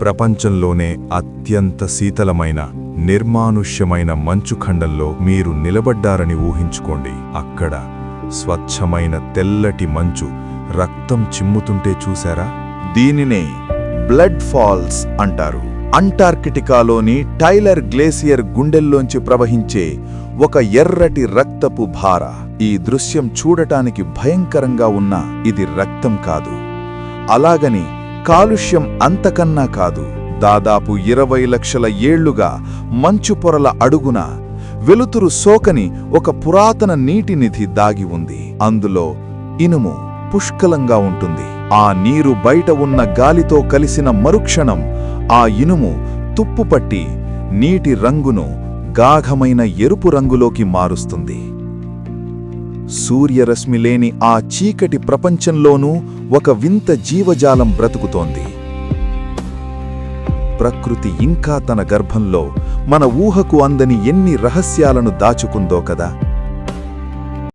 ప్రపంచంలోనే అత్యంత శీతలమైన నిర్మానుష్యమైన మంచుఖండంలో మీరు నిలబడ్డారని ఊహించుకోండి. అక్కడ స్వచ్ఛమైన తెల్లటి మంచు రక్తం చిమ్ముతుంటే చూశారా? దీనినే బ్లడ్ ఫాల్స్ అంటారు. అంటార్కిటికాలోని టైలర్ గ్లేసియర్ గుండెల్లోంచి ప్రవహించే ఒక ఎర్రటి రక్తపు భార. ఈ దృశ్యం చూడటానికి భయంకరంగా ఉన్నా ఇది రక్తం కాదు. అలాగని కాలుష్యం అంతకన్నా కాదు. దాదాపు 20 లక్షల ఏళ్లుగా మంచు పొరల అడుగున వెలుతురు సోకని ఒక పురాతన నీటి నిధి దాగి ఉంది. అందులో ఇనుము పుష్కలంగా ఉంటుంది. ఆ నీరు బయట ఉన్న గాలితో కలిసిన మరుక్షణం ఆ ఇనుము తుప్పుపట్టి నీటి రంగును గాఢమైన ఎరుపు రంగులోకి మారుస్తుంది. సూర్యరశ్మి లేని ఆ చీకటి ప్రపంచంలోనూ ఒక వింత జీవజాలం బ్రతుకుతోంది. ప్రకృతి ఇంకా తన గర్భంలో మన ఊహకు అందని ఎన్ని రహస్యాలను దాచుకుందో కదా.